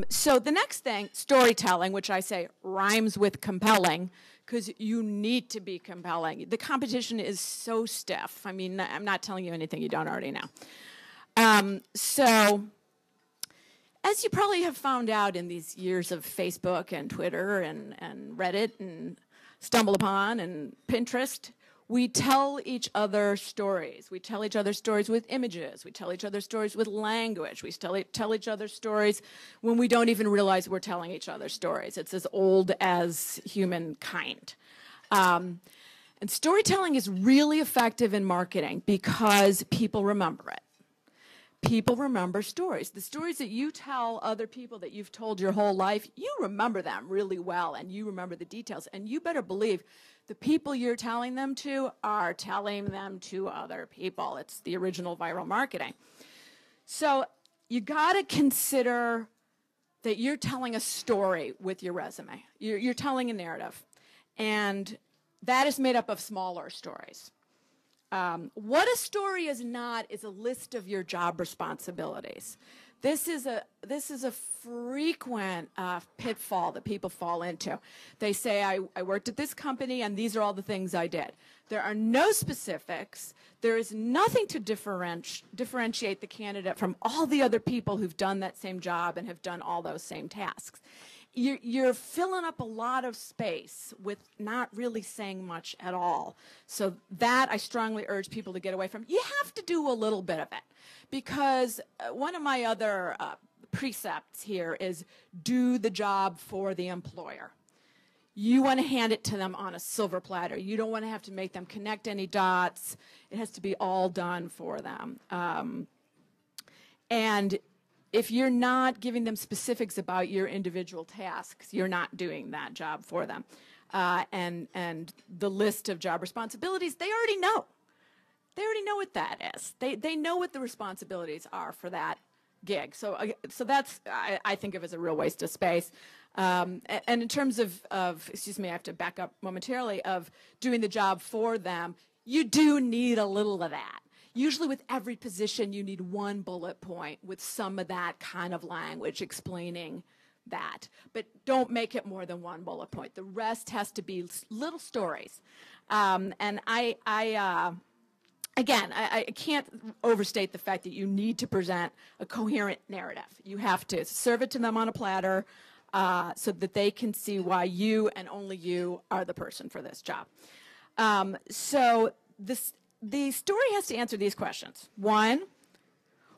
So the next thing, storytelling, which I say rhymes with compelling, because you need to be compelling. The competition is so stiff. I mean, I'm not telling you anything you don't already know. So as you probably have found out in these years of Facebook and Twitter and Reddit and Stumble Upon and Pinterest, we tell each other stories. We tell each other stories with images. We tell each other stories with language. We tell each other stories when we don't even realize we're telling each other stories. It's as old as humankind. And storytelling is really effective in marketing because people remember it. People remember stories. The stories that you tell other people that you've told your whole life, you remember them really well, and you remember the details. And you better believe the people you're telling them to are telling them to other people. It's the original viral marketing. So you got to consider that you're telling a story with your resume. You're telling a narrative. And that is made up of smaller stories. What a story is not is a list of your job responsibilities. This is a frequent pitfall that people fall into. They say, I worked at this company and these are all the things I did. There are no specifics. There is nothing to differentiate the candidate from all the other people who've done that same job and have done all those same tasks. You're filling up a lot of space with not really saying much at all. So that I strongly urge people to get away from. You have to do a little bit of it because one of my other precepts here is do the job for the employer. You want to hand it to them on a silver platter. You don't want to have to make them connect any dots. It has to be all done for them. And if you're not giving them specifics about your individual tasks, you're not doing that job for them. And the list of job responsibilities, they already know. They already know what that is. They know what the responsibilities are for that gig. So that's, I think of as a real waste of space. And in terms of, excuse me, I have to back up momentarily, of doing the job for them, you do need a little of that. Usually with every position, you need one bullet point with some of that kind of language explaining that. But don't make it more than one bullet point. The rest has to be little stories. And again, I can't overstate the fact that you need to present a coherent narrative. You have to serve it to them on a platter so that they can see why you and only you are the person for this job. The story has to answer these questions. One,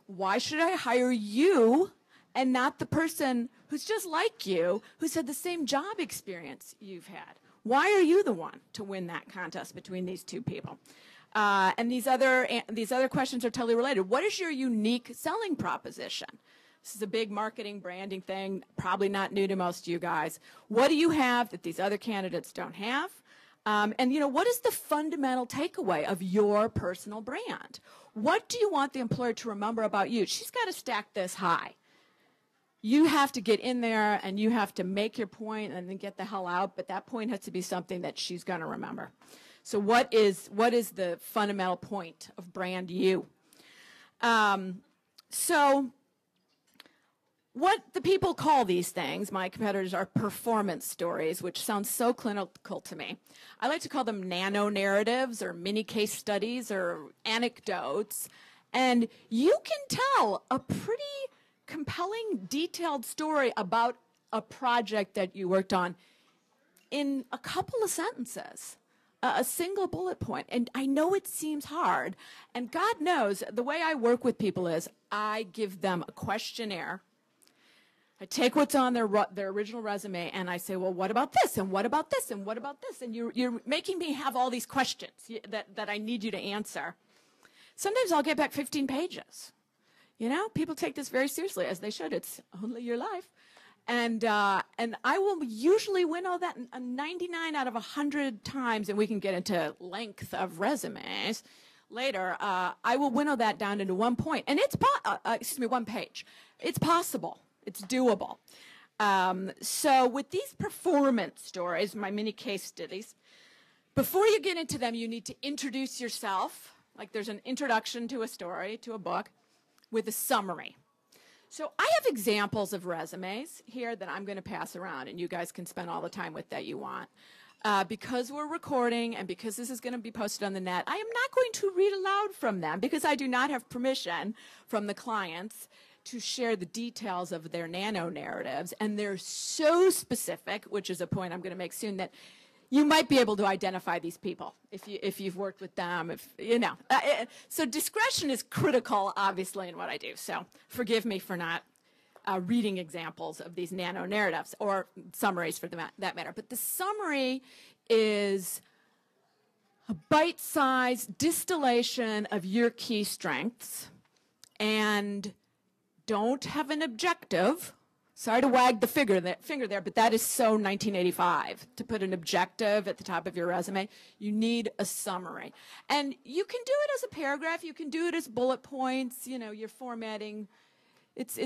why should I hire you and not the person who's just like you, who's had the same job experience you've had? Why are you the one to win that contest between these two people? And these other questions are totally related. What is your unique selling proposition? This is a big marketing branding thing, probably not new to most of you guys. What do you have that these other candidates don't have? And, you know, what is the fundamental takeaway of your personal brand? What do you want the employer to remember about you? She's got to stack this high. You have to get in there and you have to make your point and then get the hell out, but that point has to be something that she's going to remember. So what is the fundamental point of brand you? What the people call these things, my competitors, are performance stories, which sounds so clinical to me. I like to call them nano-narratives or mini case studies or anecdotes. And you can tell a pretty compelling, detailed story about a project that you worked on in a couple of sentences, a single bullet point. And I know it seems hard. And God knows, the way I work with people is I give them a questionnaire. I take what's on their original resume and I say, well, what about this? And what about this? And what about this? And you're making me have all these questions that I need you to answer. Sometimes I'll get back 15 pages. You know, people take this very seriously, as they should. It's only your life. And I will usually winnow that 99 out of 100 times, and we can get into length of resumes later. I will winnow that down into one point. And it's, one page. It's possible. It's doable. So with these performance stories, my mini case studies, before you get into them, you need to introduce yourself. Like there's an introduction to a story, to a book, with a summary. So I have examples of resumes here that I'm going to pass around, and you guys can spend all the time with that you want. Because we're recording and because this is going to be posted on the net, I am not going to read aloud from them because I do not have permission from the clients to share the details of their nano-narratives. And they're so specific, which is a point I'm going to make soon, that you might be able to identify these people if you've worked with them, so discretion is critical, obviously, in what I do. So forgive me for not reading examples of these nano-narratives, or summaries for that matter. But the summary is a bite-sized distillation of your key strengths, and don't have an objective. Sorry to wag the finger there, but that is so 1985. To put an objective at the top of your resume, you need a summary. And you can do it as a paragraph. You can do it as bullet points. You know, you're formatting. It's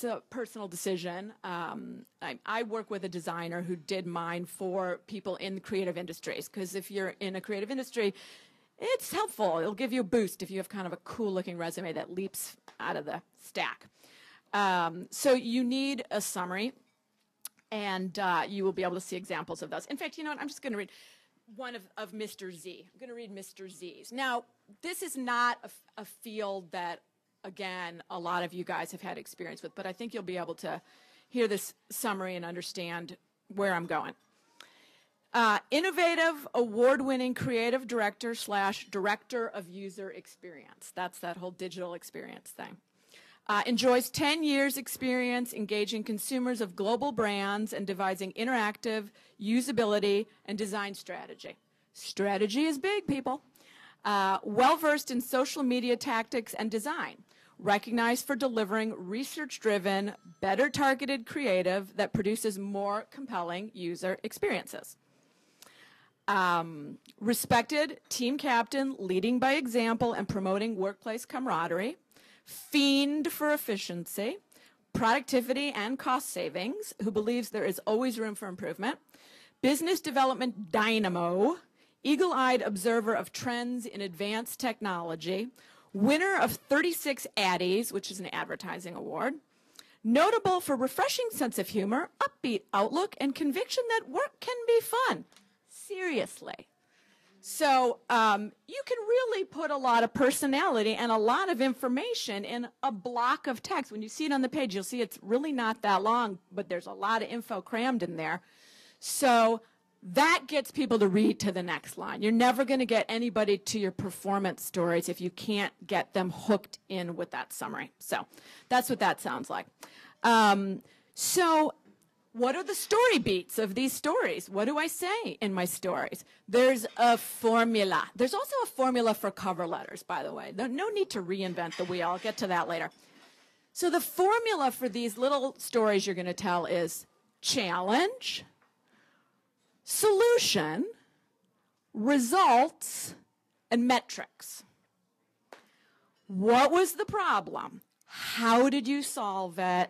a personal decision. I work with a designer who did mine for people in the creative industries, because if you're in a creative industry, it's helpful. It'll give you a boost if you have kind of a cool-looking resume that leaps out of the stack. So you need a summary, and you will be able to see examples of those. In fact, you know what? I'm just going to read one of Mr. Z. I'm going to read Mr. Z's. Now, this is not a field that, again, a lot of you guys have had experience with, but I think you'll be able to hear this summary and understand where I'm going. Innovative, award-winning creative director / director of user experience. That's that whole digital experience thing. Enjoys 10 years experience engaging consumers of global brands and devising interactive usability and design strategy. Strategy is big, people. Well-versed in social media tactics and design. Recognized for delivering research-driven, better targeted creative that produces more compelling user experiences. Respected team captain, leading by example and promoting workplace camaraderie. Fiend for efficiency, productivity, and cost savings, who believes there is always room for improvement. Business development dynamo, eagle-eyed observer of trends in advanced technology. Winner of 36 Addies, which is an advertising award. Notable for refreshing sense of humor, upbeat outlook, and conviction that work can be fun. Seriously. So you can really put a lot of personality and a lot of information in a block of text. When you see it on the page, you'll see it's really not that long, but there's a lot of info crammed in there. So that gets people to read to the next line. You're never going to get anybody to your performance stories if you can't get them hooked in with that summary. So that's what that sounds like. So what are the story beats of these stories? What do I say in my stories? There's a formula. There's also a formula for cover letters, by the way. No need to reinvent the wheel. I'll get to that later. So the formula for these little stories you're going to tell is challenge, solution, results, and metrics. What was the problem? How did you solve it?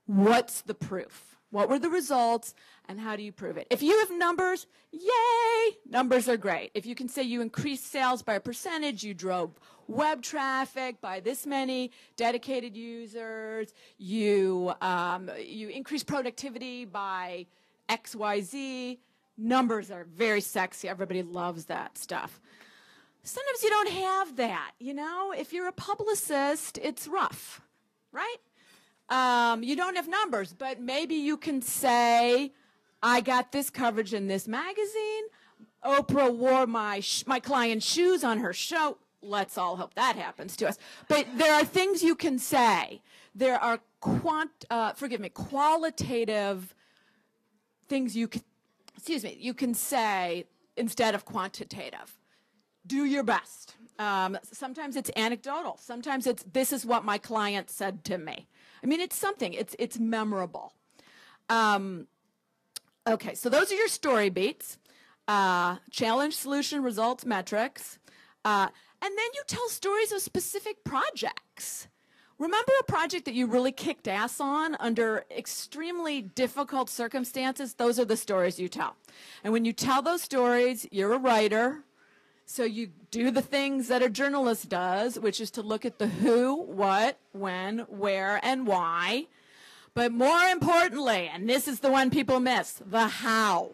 What's the proof? What were the results, and how do you prove it? If you have numbers, yay! Numbers are great. If you can say you increased sales by a percentage, you drove web traffic by this many dedicated users, you increased productivity by XYZ, numbers are very sexy. Everybody loves that stuff. Sometimes you don't have that, you know? If you're a publicist, it's rough, right? You don't have numbers, but maybe you can say, I got this coverage in this magazine. Oprah wore my client's shoes on her show. Let's all hope that happens to us. But there are things you can say. There are qualitative things you can say instead of quantitative. Do your best. Sometimes it's anecdotal. Sometimes it's, this is what my client said to me. I mean, it's something. It's memorable. Okay, so those are your story beats. Challenge, solution, results, metrics. And then you tell stories of specific projects. Remember a project that you really kicked ass on under extremely difficult circumstances? Those are the stories you tell. And when you tell those stories, you're a writer. So you do the things that a journalist does, which is to look at the who, what, when, where, and why. But more importantly, and this is the one people miss, the how.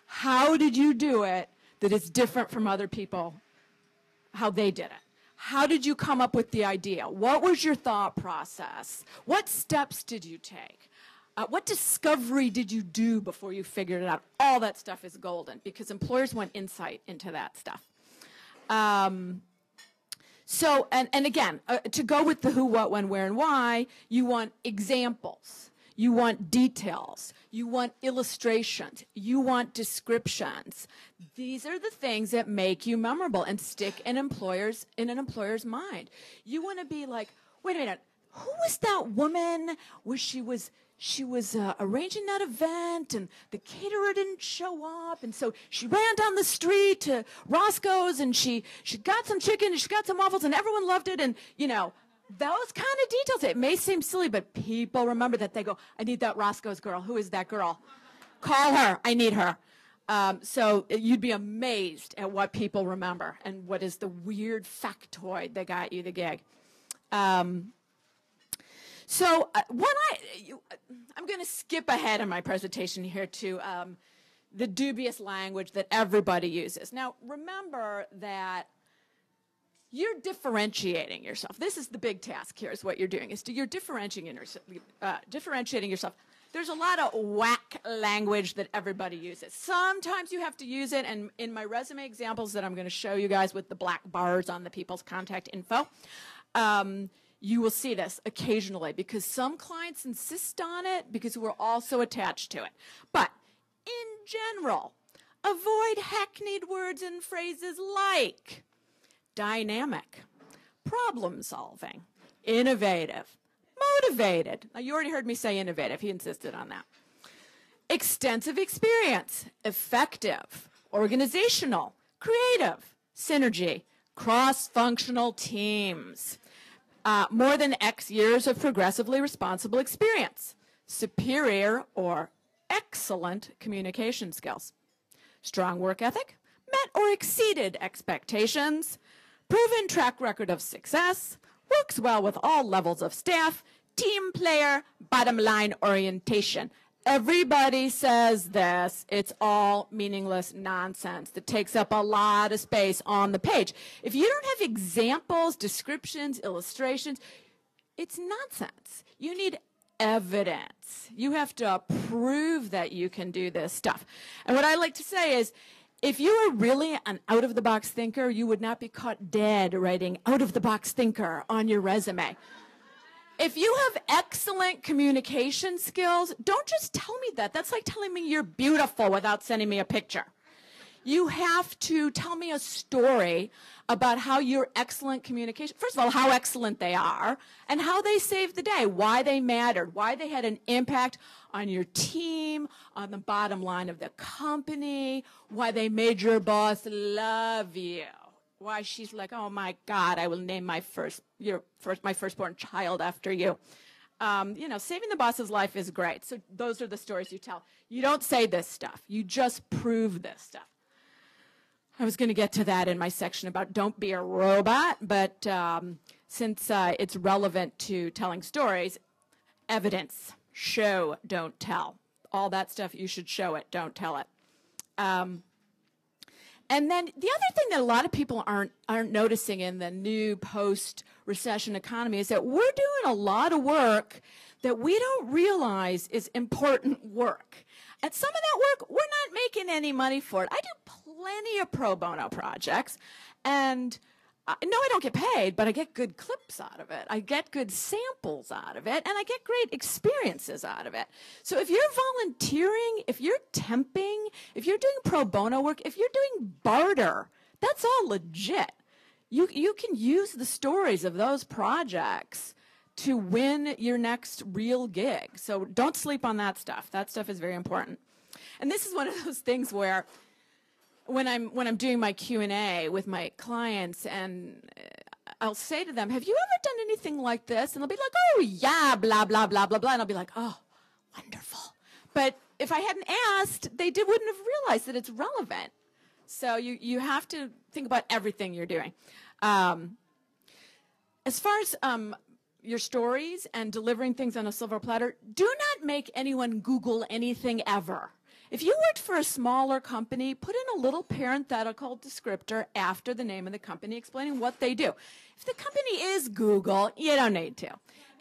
How did you do it that is different from other people, how they did it? How did you come up with the idea? What was your thought process? What steps did you take? What discovery did you do before you figured it out? All that stuff is golden because employers want insight into that stuff. So, and again, to go with the who, what, when, where, and why, you want examples. You want details. You want illustrations. You want descriptions. These are the things that make you memorable and stick in an employer's mind. You want to be like, wait a minute, who was that woman where she was arranging that event and the caterer didn't show up, and so she ran down the street to Roscoe's and she got some chicken and she got some waffles and everyone loved it, and you know, those kind of details. It may seem silly, but people remember that. They go, I need that Roscoe's girl. Who is that girl? Call her. I need her. So you'd be amazed at what people remember and what is the weird factoid that got you the gig. So I'm going to skip ahead in my presentation here to the dubious language that everybody uses. Now, remember that you're differentiating yourself. This is the big task here, is what you're doing. You're differentiating yourself. There's a lot of whack language that everybody uses. Sometimes you have to use it, and in my resume examples that I'm going to show you guys with the black bars on the people's contact info, you will see this occasionally because some clients insist on it because we're also attached to it. But in general, avoid hackneyed words and phrases like dynamic, problem solving, innovative, motivated. Now, you already heard me say innovative. He insisted on that. Extensive experience, effective, organizational, creative, synergy, cross-functional teams. More than X years of progressively responsible experience. Superior or excellent communication skills. Strong work ethic. Met or exceeded expectations. Proven track record of success. Works well with all levels of staff. Team player. Bottom line orientation. Everybody says this. It's all meaningless nonsense that takes up a lot of space on the page. If you don't have examples, descriptions, illustrations, it's nonsense. You need evidence. You have to prove that you can do this stuff. And what I like to say is, if you were really an out-of-the-box thinker, you would not be caught dead writing out-of-the-box thinker on your resume. If you have excellent communication skills, don't just tell me that. That's like telling me you're beautiful without sending me a picture. You have to tell me a story about how your excellent communication, first of all, how excellent they are, and how they saved the day, why they mattered, why they had an impact on your team, on the bottom line of the company, why they made your boss love you. Why she's like, oh my God, I will name my firstborn child after you. You know, saving the boss's life is great. So those are the stories you tell. You don't say this stuff. You just prove this stuff. I was going to get to that in my section about don't be a robot, but since it's relevant to telling stories, evidence, show, don't tell. All that stuff, you should show it, don't tell it. And then the other thing that a lot of people aren't noticing in the new post-recession economy is that we're doing a lot of work that we don't realize is important work. And some of that work, we're not making any money for it. I do plenty of pro bono projects, and no, I don't get paid, but I get good clips out of it. I get good samples out of it, and I get great experiences out of it. So if you're volunteering, if you're temping, if you're doing pro bono work, if you're doing barter, that's all legit. You can use the stories of those projects to win your next real gig. So don't sleep on that stuff. That stuff is very important. And this is one of those things where when I'm doing my Q&A with my clients, and I'll say to them, have you ever done anything like this? And they'll be like, oh, yeah, blah, blah, blah, blah, blah. And I'll be like, oh, wonderful. But if I hadn't asked, they wouldn't have realized that it's relevant So you have to think about everything you're doing. As far as your stories and delivering things on a silver platter, do not make anyone Google anything ever. If you worked for a smaller company, put in a little parenthetical descriptor after the name of the company explaining what they do. If the company is Google, you don't need to.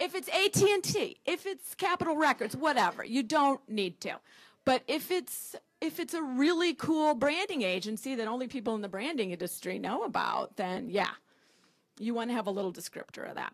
If it's AT&T, if it's Capitol Records, whatever, you don't need to. But if it's a really cool branding agency that only people in the branding industry know about, then yeah, you want to have a little descriptor of that.